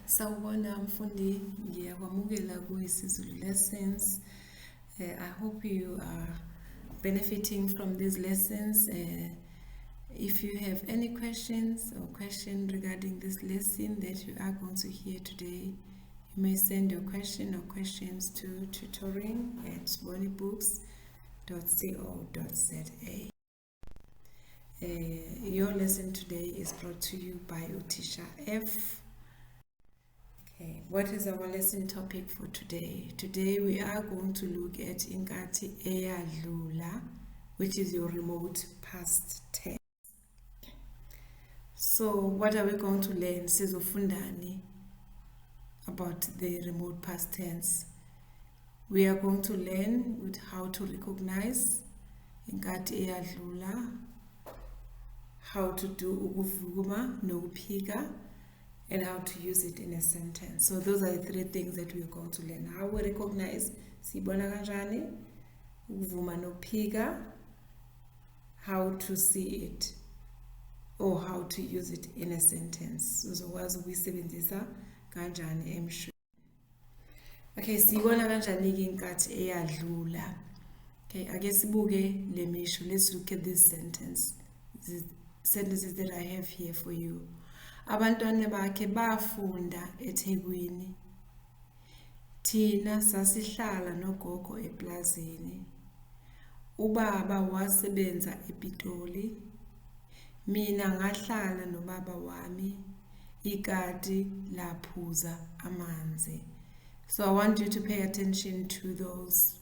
Sawubona mfundi, ngiyakwamukela ku-IsiZulu Lessons. I hope you are benefiting from these lessons. If you have any questions regarding this lesson that you are going to hear today, you may send your question or questions to tutoring@bonibooks.co.za. Your lesson today is brought to you by Utisha F. Okay, what is our lesson topic for today? Today we are going to look at Inkathi Eyadlula, which is your remote past tense. So what are we going to learn? Sizofundani about the remote past tense. We are going to learn with how to recognize Inkathi Eyadlula, how to do ukuvuma nokuphika, and how to use it in a sentence. So those are the three things that we are going to learn. How we recognize sibona kanjani, ukuvuma nokuphika, how to see it, or how to use it in a sentence. Uzokwazi ukuyisebenzisa kanjani emshweni. Okay, sibona kanjani Inkathi Eyadlula. Okay, ake sibuke le misho. Let's look at this sentence. These sentences that I have here for you. Abantwana bakhe bafunda eThekwini. Thina sasihlala nogogo eplazini. Ubaba wasebenza ePitoli. Mina ngahlala nobaba wami. Ikati laphuza amanzi. So I want you to pay attention to those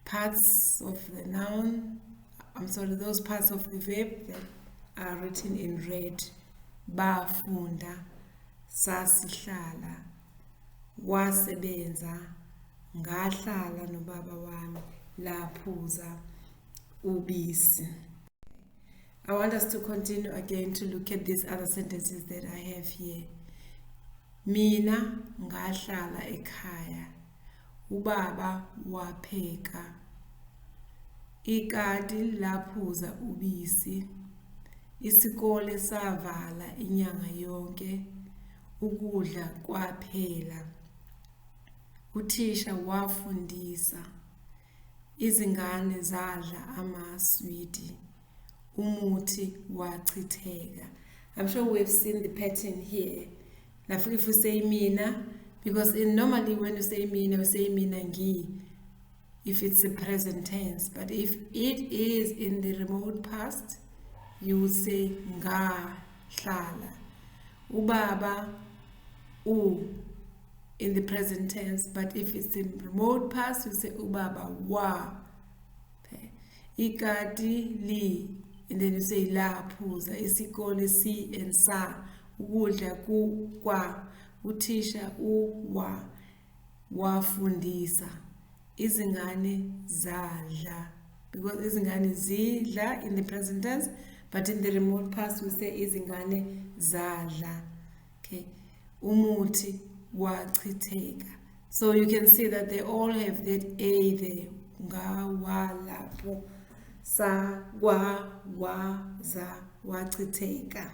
parts of the noun, those parts of the verb that are written in red. Bafunda, sasihlala, wasebenza, ngahlala nobaba wami, laphuza ubisi. I want us to continue again to look at these other sentences that I have here. Mina ngahlala ekhaya, ubaba wapheka, ikati laphuza ubisi. Isikole savala inyanga yonke, ukudla kwaphela. Uthisha wafundisa, izingane zadla amaswiti, umuthi wachitheka. I'm sure we've seen the pattern here. Now if we say mina, because normally when you say mina ngi, if it's a present tense, but if it is in the remote past, you would say ngahlala. Ubaba in the present tense, but if it's in remote past, you say ubaba wa. Okay. Ikati li, and then you say laphuza. Isikole si and sa. Ukudla ku kwa. Uthisha wa. Wafundisa. Izingane zadla. Because izingane zidla in the present tense, but in the remote past we say izingane zadla. Okay. Umuthi wachitheka. So you can see that they all have that a there. Nga, wa, lapho, sa, wa, za, wachitheka.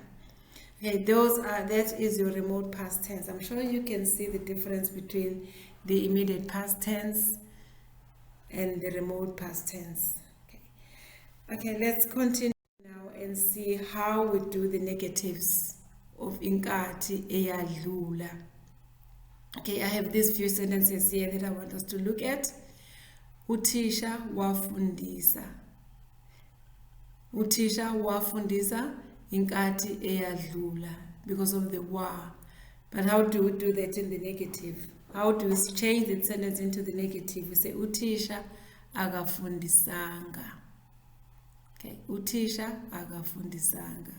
Okay, that is your remote past tense. I'm sure you can see the difference between the immediate past tense and the remote past tense. Okay, let's continue now and see how we do the negatives of Inkathi Eyadlula. Okay, I have these few sentences here that I want us to look at. Uthisha wafundisa. Uthisha wafundisa Inkathi Eyadlula because of the wa. But how do we do that in the negative? How do we change the sentence into the negative? We say Uthisha akafundisanga. Okay, Uthisha akafundisanga.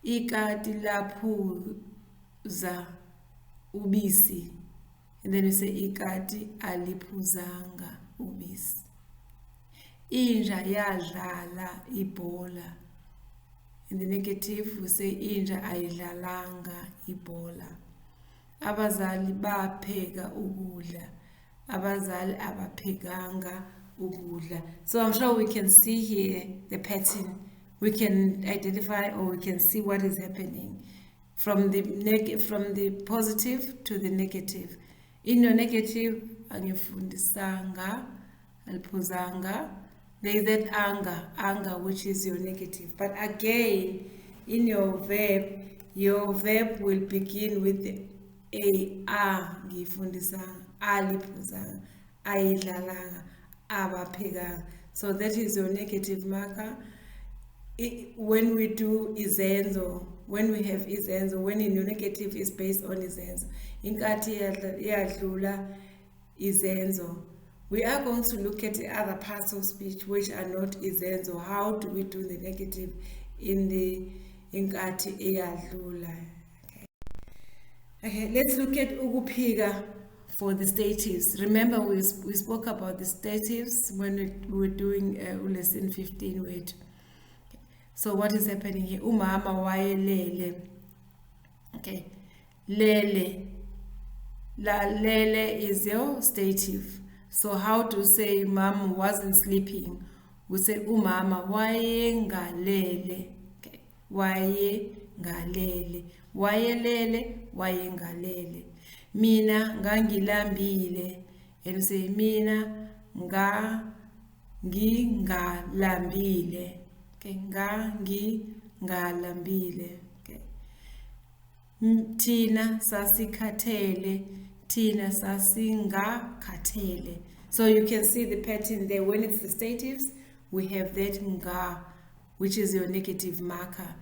Ikati laphuza ubisi. And then we say ikati aliphuzanga ubisi. Inja yadlala ibhola. In the negative we say inja ayidlalanga ibhola. Abazali bapheka ukudla. Abazali abaphekanga ukudla. So I'm sure we can see here the pattern. We can identify or we can see what is happening. from the positive to the negative. In your negative, angifundisanga, alphuzanga. There is that anger, which is your negative. But again, in your verb will begin with the ngifundisanga, aliphuzanga, ayidlalanga, abaphekanga. So that is your negative marker. When we do izenzo, when we have izenzo, when in your negative is based on izenzo. Inkathi Eyadlula izenzo. We are going to look at the other parts of speech which are not izenzo. How do we do the negative in the Inkathi Eyadlula? Okay, let's look at ukuphika for the statives. Remember we spoke about the statives when we were doing lesson 15 with. So what is happening here? Umama wayelele. Okay. Lele. Lele is your stative. So how to say mom wasn't sleeping? We say umama wayengalele. Okay. Wayengalele. Wayelele, wayengalele. Mina ngangilambile. And we say mina ngingalambile. Okay, ngalambile. Okay. Tina sasikhathele, tina sasingakhathele. So you can see the pattern there. When it's the statives, we have that nga, which is your negative marker.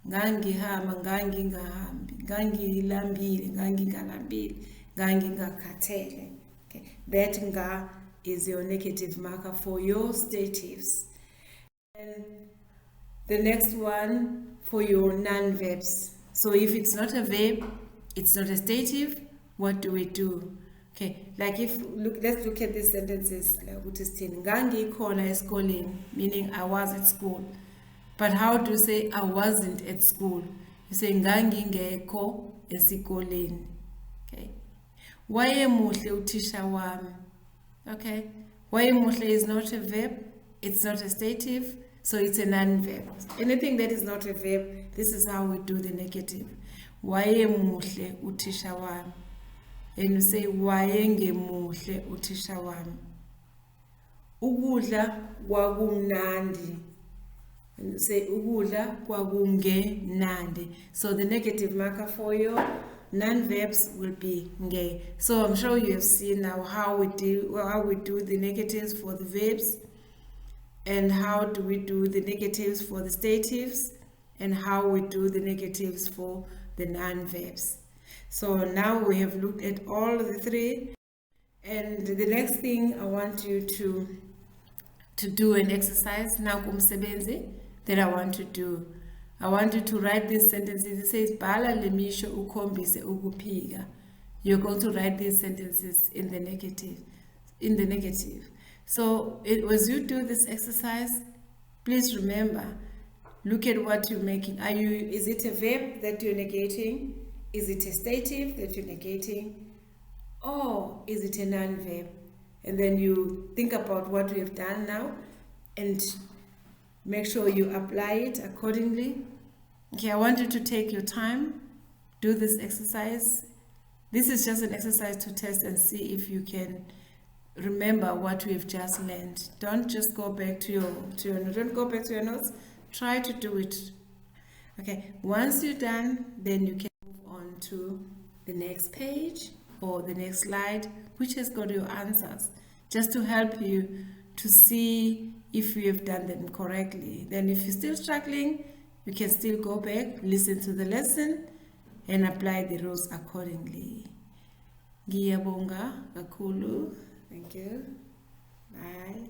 Ngangihamba, ngangingahambi, ngangilambile, ngangingalambile, ngangingakhathele. Okay, that nga is your negative marker for your statives. And the next one for your non-verbs. So if it's not a verb, it's not a stative, what do we do? Okay, like let's look at these sentences. Ngangikhona esikoleni, meaning I was at school. But how do you say I wasn't at school? You say ngangingekho esikoleni. Okay. Wayemuhle uthisha wami. Okay. Wayemuhle is not a verb, it's not a stative. So it's a non-verb. Anything that is not a verb, this is how we do the negative. Wayemuhle uthisha wami. And you say wayengemuhle uthisha wami. Ukudla kwakumnandi. And you say ukudla kwakungenandi. So the negative marker for your non-verbs will be nge. So I'm sure you have seen now how we do the negatives for the verbs. And how do we do the negatives for the statives, and how we do the negatives for the non-verbs. So now we have looked at all the three, and the next thing I want you to do an exercise now kumsebenzi that I want to do. I want you to write these sentences. It says bhala lemisho ukhombise ukuphika. You're going to write these sentences in the negative. So as you do this exercise, please remember, look at what you're making. Is it a verb that you're negating? Is it a stative that you're negating? Or is it a non-verb? And then you think about what we have done now and make sure you apply it accordingly. Okay, I want you to take your time, do this exercise. This is just an exercise to test and see if you can remember what we've just learned. Don't just go back to your notes. Try to do it. Okay, once you're done, then you can move on to the next page or the next slide, which has got your answers, just to help you to see if you have done them correctly. Then if you're still struggling, you can still go back, listen to the lesson, and apply the rules accordingly. Ngiyabonga kakhulu. Thank you. Bye.